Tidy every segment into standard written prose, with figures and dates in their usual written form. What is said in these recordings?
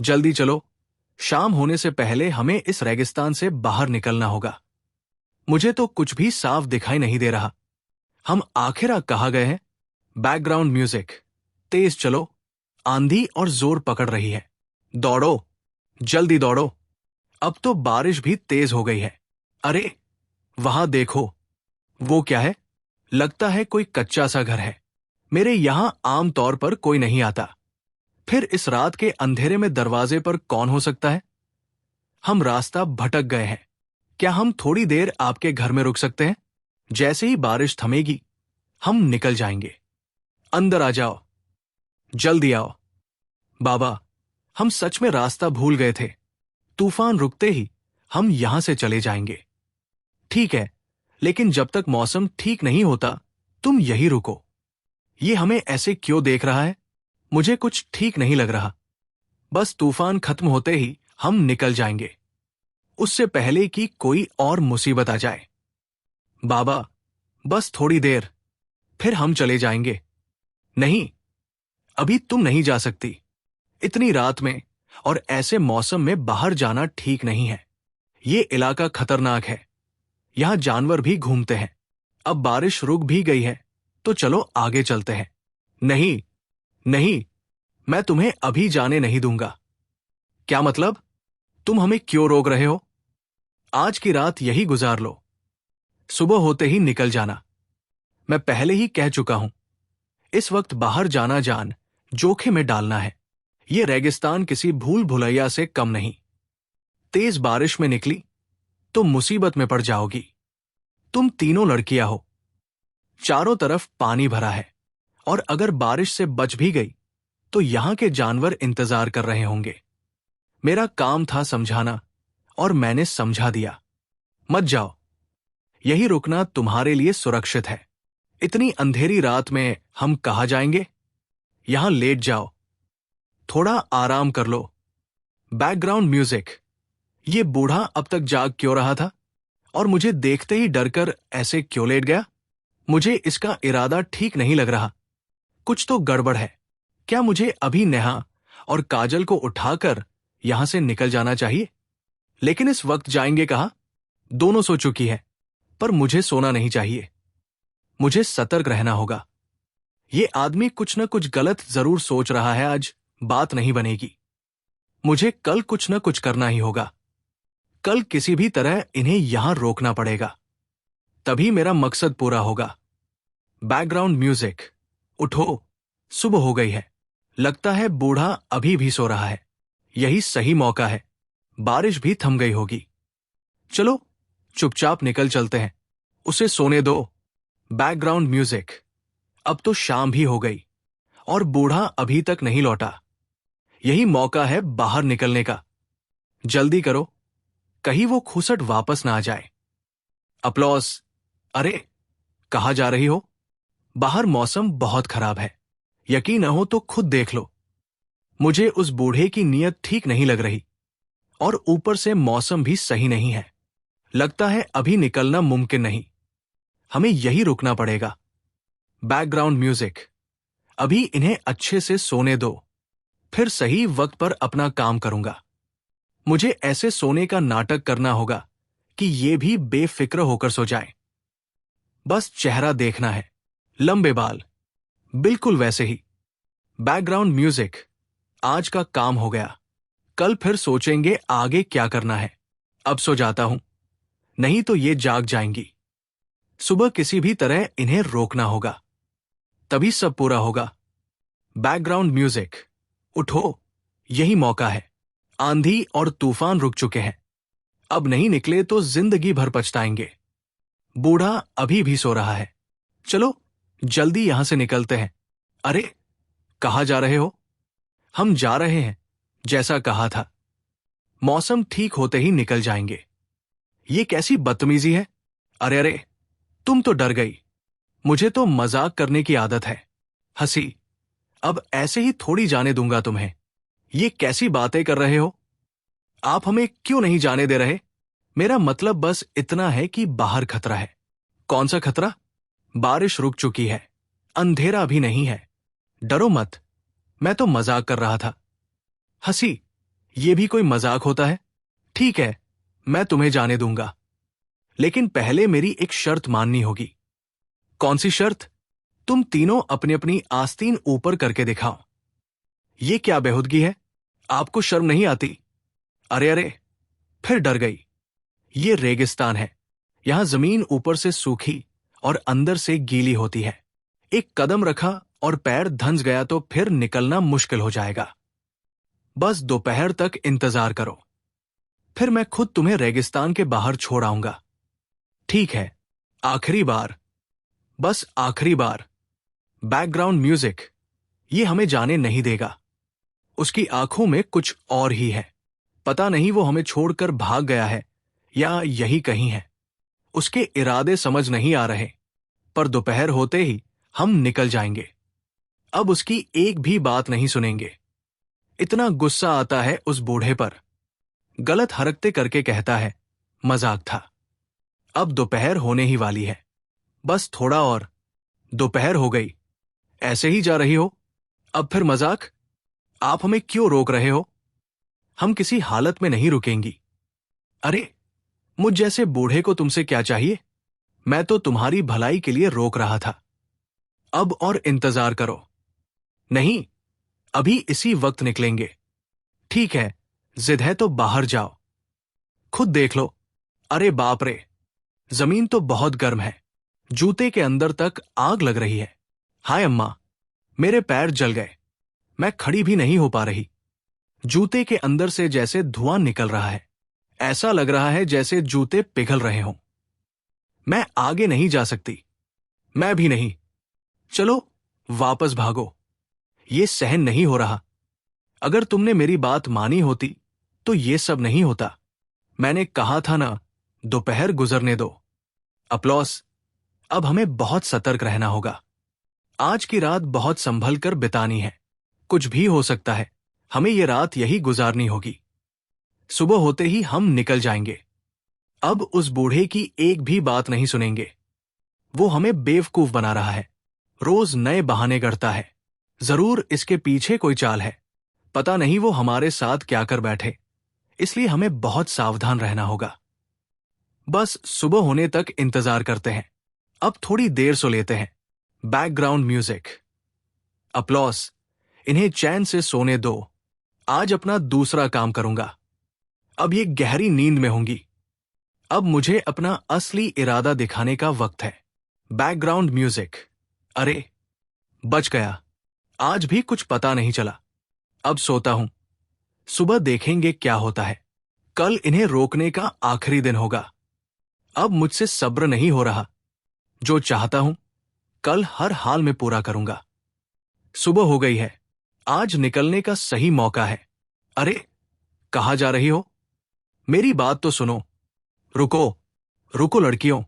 जल्दी चलो, शाम होने से पहले हमें इस रेगिस्तान से बाहर निकलना होगा। मुझे तो कुछ भी साफ दिखाई नहीं दे रहा। हम आखिर कहाँ गए हैं? बैकग्राउंड म्यूजिक, तेज चलो, आंधी और जोर पकड़ रही है। दौड़ो, जल्दी दौड़ो। अब तो बारिश भी तेज हो गई है। अरे, वहां देखो, वो क्या है? लगता है कोई कच्चा सा घर है। मेरे यहां आम तौर पर कोई नहीं आता। फिर इस रात के अंधेरे में दरवाजे पर कौन हो सकता है? हम रास्ता भटक गए हैं। क्या हम थोड़ी देर आपके घर में रुक सकते हैं? जैसे ही बारिश थमेगी, हम निकल जाएंगे। अंदर आ जाओ, जल्दी आओ। बाबा, हम सच में रास्ता भूल गए थे। तूफान रुकते ही हम यहां से चले जाएंगे। ठीक है, लेकिन जब तक मौसम ठीक नहीं होता, तुम यही रुको। ये हमें ऐसे क्यों देख रहा है? मुझे कुछ ठीक नहीं लग रहा। बस तूफान खत्म होते ही हम निकल जाएंगे, उससे पहले कि कोई और मुसीबत आ जाए। बाबा, बस थोड़ी देर, फिर हम चले जाएंगे। नहीं, अभी तुम नहीं जा सकती। इतनी रात में और ऐसे मौसम में बाहर जाना ठीक नहीं है। ये इलाका खतरनाक है। यहां जानवर भी घूमते हैं। अब बारिश रुक भी गई है, तो चलो आगे चलते हैं। नहीं, नहीं, मैं तुम्हें अभी जाने नहीं दूंगा। क्या मतलब? तुम हमें क्यों रोक रहे हो? आज की रात यही गुजार लो, सुबह होते ही निकल जाना। मैं पहले ही कह चुका हूं, इस वक्त बाहर जाना जान जोखिम में डालना है। ये रेगिस्तान किसी भूल भुलैया से कम नहीं। तेज बारिश में निकली तो मुसीबत में पड़ जाओगी। तुम तीनों लड़कियां हो, चारों तरफ पानी भरा है, और अगर बारिश से बच भी गई तो यहां के जानवर इंतजार कर रहे होंगे। मेरा काम था समझाना, और मैंने समझा दिया। मत जाओ, यही रुकना तुम्हारे लिए सुरक्षित है। इतनी अंधेरी रात में हम कहाँ जाएंगे? यहां लेट जाओ, थोड़ा आराम कर लो। बैकग्राउंड म्यूजिक, ये बूढ़ा अब तक जाग क्यों रहा था, और मुझे देखते ही डरकर ऐसे क्यों लेट गया? मुझे इसका इरादा ठीक नहीं लग रहा। कुछ तो गड़बड़ है। क्या मुझे अभी नेहा और काजल को उठाकर यहां से निकल जाना चाहिए? लेकिन इस वक्त जाएंगे कहां? दोनों सो चुकी है, पर मुझे सोना नहीं चाहिए। मुझे सतर्क रहना होगा। ये आदमी कुछ न कुछ गलत जरूर सोच रहा है। आज बात नहीं बनेगी। मुझे कल कुछ न कुछ करना ही होगा। कल किसी भी तरह इन्हें यहां रोकना पड़ेगा, तभी मेरा मकसद पूरा होगा। बैकग्राउंड म्यूजिक, उठो, सुबह हो गई है। लगता है बूढ़ा अभी भी सो रहा है। यही सही मौका है। बारिश भी थम गई होगी। चलो चुपचाप निकल चलते हैं, उसे सोने दो। बैकग्राउंड म्यूजिक, अब तो शाम भी हो गई और बूढ़ा अभी तक नहीं लौटा। यही मौका है बाहर निकलने का। जल्दी करो, कहीं वो खुसट वापस ना आ जाए। अप्लॉस। अरे, कहाँ जा रही हो? बाहर मौसम बहुत खराब है। यकीन न हो तो खुद देख लो। मुझे उस बूढ़े की नीयत ठीक नहीं लग रही, और ऊपर से मौसम भी सही नहीं है। लगता है अभी निकलना मुमकिन नहीं। हमें यही रुकना पड़ेगा। बैकग्राउंड म्यूजिक, अभी इन्हें अच्छे से सोने दो, फिर सही वक्त पर अपना काम करूंगा। मुझे ऐसे सोने का नाटक करना होगा कि ये भी बेफिक्र होकर सो जाए। बस चेहरा देखना है, लंबे बाल, बिल्कुल वैसे ही। बैकग्राउंड म्यूजिक, आज का काम हो गया। कल फिर सोचेंगे आगे क्या करना है। अब सो जाता हूं, नहीं तो ये जाग जाएंगी। सुबह किसी भी तरह इन्हें रोकना होगा, तभी सब पूरा होगा। बैकग्राउंड म्यूजिक, उठो, यही मौका है। आंधी और तूफान रुक चुके हैं। अब नहीं निकले तो जिंदगी भर पछताएंगे। बूढ़ा अभी भी सो रहा है। चलो जल्दी यहां से निकलते हैं। अरे, कहाँ जा रहे हो? हम जा रहे हैं, जैसा कहा था। मौसम ठीक होते ही निकल जाएंगे। ये कैसी बदतमीजी है? अरे अरे, तुम तो डर गई। मुझे तो मजाक करने की आदत है। हंसी, अब ऐसे ही थोड़ी जाने दूंगा तुम्हें। ये कैसी बातें कर रहे हो? आप हमें क्यों नहीं जाने दे रहे? मेरा मतलब बस इतना है कि बाहर खतरा है। कौन सा खतरा? बारिश रुक चुकी है, अंधेरा भी नहीं है। डरो मत, मैं तो मजाक कर रहा था। हंसी, ये भी कोई मजाक होता है? ठीक है, मैं तुम्हें जाने दूंगा, लेकिन पहले मेरी एक शर्त माननी होगी। कौन सी शर्त? तुम तीनों अपनी अपनी आस्तीन ऊपर करके दिखाओ। ये क्या बेहूदगी है? आपको शर्म नहीं आती? अरे अरे, फिर डर गई। ये रेगिस्तान है, यहां जमीन ऊपर से सूखी और अंदर से गीली होती है। एक कदम रखा और पैर धंस गया तो फिर निकलना मुश्किल हो जाएगा। बस दोपहर तक इंतजार करो, फिर मैं खुद तुम्हें रेगिस्तान के बाहर छोड़ आऊंगा। ठीक है, आखिरी बार, बस आखिरी बार। बैकग्राउंड म्यूजिक, ये हमें जाने नहीं देगा। उसकी आंखों में कुछ और ही है। पता नहीं वो हमें छोड़कर भाग गया है या यही कहीं है। उसके इरादे समझ नहीं आ रहे, पर दोपहर होते ही हम निकल जाएंगे। अब उसकी एक भी बात नहीं सुनेंगे। इतना गुस्सा आता है उस बूढ़े पर। गलत हरकतें करके कहता है, मजाक था। अब दोपहर होने ही वाली है, बस थोड़ा और। दोपहर हो गई। ऐसे ही जा रही हो? अब फिर मजाक? आप हमें क्यों रोक रहे हो? हम किसी हालत में नहीं रुकेंगी। अरे, मुझ जैसे बूढ़े को तुमसे क्या चाहिए? मैं तो तुम्हारी भलाई के लिए रोक रहा था। अब और इंतजार करो। नहीं, अभी इसी वक्त निकलेंगे। ठीक है, जिद है तो बाहर जाओ। खुद देख लो। अरे बाप रे, जमीन तो बहुत गर्म है, जूते के अंदर तक आग लग रही है। हाय अम्मा, मेरे पैर जल गए, मैं खड़ी भी नहीं हो पा रही। जूते के अंदर से जैसे धुआं निकल रहा है, ऐसा लग रहा है जैसे जूते पिघल रहे हों। मैं आगे नहीं जा सकती। मैं भी नहीं। चलो वापस भागो, ये सहन नहीं हो रहा। अगर तुमने मेरी बात मानी होती तो ये सब नहीं होता। मैंने कहा था ना, दोपहर गुजरने दो। अपलॉस, अब हमें बहुत सतर्क रहना होगा। आज की रात बहुत संभल कर बितानी है। कुछ भी हो सकता है, हमें ये रात यही गुजारनी होगी। सुबह होते ही हम निकल जाएंगे। अब उस बूढ़े की एक भी बात नहीं सुनेंगे। वो हमें बेवकूफ बना रहा है, रोज नए बहाने गढ़ता है। जरूर इसके पीछे कोई चाल है। पता नहीं वो हमारे साथ क्या कर बैठे, इसलिए हमें बहुत सावधान रहना होगा। बस सुबह होने तक इंतजार करते हैं। अब थोड़ी देर सो लेते हैं। Background music. अपलॉस, इन्हें चैन से सोने दो। आज अपना दूसरा काम करूंगा। अब ये गहरी नींद में होंगी। अब मुझे अपना असली इरादा दिखाने का वक्त है। Background music. अरे, बच गया। आज भी कुछ पता नहीं चला। अब सोता हूं, सुबह देखेंगे क्या होता है। कल इन्हें रोकने का आखिरी दिन होगा। अब मुझसे सब्र नहीं हो रहा। जो चाहता हूं, कल हर हाल में पूरा करूंगा। सुबह हो गई है, आज निकलने का सही मौका है। अरे, कहाँ जा रही हो? मेरी बात तो सुनो। रुको, रुको लड़कियों,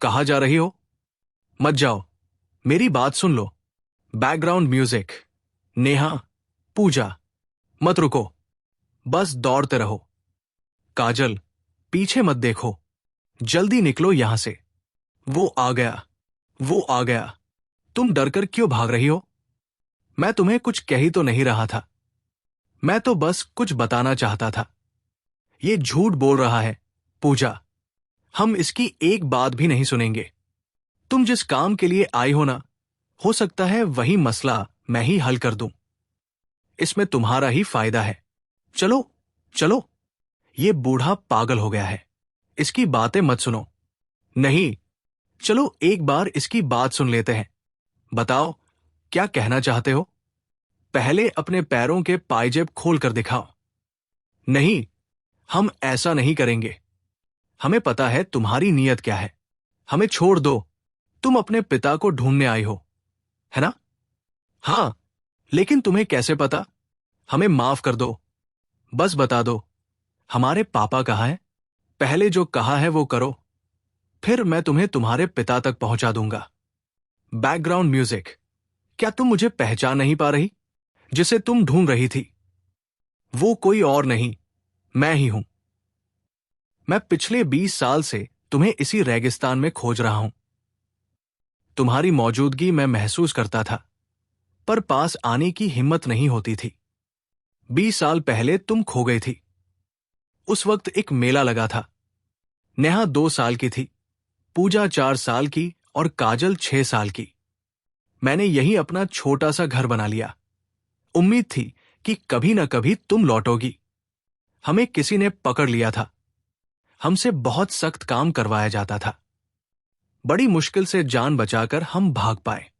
कहाँ जा रही हो? मत जाओ, मेरी बात सुन लो। Background music. नेहा, पूजा, मत रुको, बस दौड़ते रहो। काजल, पीछे मत देखो, जल्दी निकलो यहां से। वो आ गया, वो आ गया। तुम डरकर क्यों भाग रही हो? मैं तुम्हें कुछ कह ही तो नहीं रहा था। मैं तो बस कुछ बताना चाहता था। ये झूठ बोल रहा है, पूजा। हम इसकी एक बात भी नहीं सुनेंगे। तुम जिस काम के लिए आई हो ना, हो सकता है वही मसला मैं ही हल कर दूं। इसमें तुम्हारा ही फायदा है। चलो, चलो। ये बूढ़ा पागल हो गया है, इसकी बातें मत सुनो। नहीं, चलो एक बार इसकी बात सुन लेते हैं। बताओ, क्या कहना चाहते हो? पहले अपने पैरों के पायजेब खोल कर दिखाओ। नहीं, हम ऐसा नहीं करेंगे। हमें पता है तुम्हारी नीयत क्या है। हमें छोड़ दो। तुम अपने पिता को ढूंढने आई हो, है ना? हां, लेकिन तुम्हें कैसे पता? हमें माफ कर दो। बस बता दो, हमारे पापा कहाँ हैं? पहले जो कहा है वो करो, फिर मैं तुम्हें तुम्हारे पिता तक पहुंचा दूंगा। Background music. क्या तुम मुझे पहचान नहीं पा रही? जिसे तुम ढूंढ रही थी, वो कोई और नहीं, मैं ही हूं। मैं पिछले 20 साल से तुम्हें इसी रेगिस्तान में खोज रहा हूं। तुम्हारी मौजूदगी मैं महसूस करता था, पर पास आने की हिम्मत नहीं होती थी। 20 साल पहले तुम खो गई थी। उस वक्त एक मेला लगा था। नेहा 2 साल की थी, पूजा 4 साल की और काजल 6 साल की। मैंने यही अपना छोटा सा घर बना लिया। उम्मीद थी कि कभी ना कभी तुम लौटोगी। हमें किसी ने पकड़ लिया था। हमसे बहुत सख्त काम करवाया जाता था। बड़ी मुश्किल से जान बचाकर हम भाग पाए।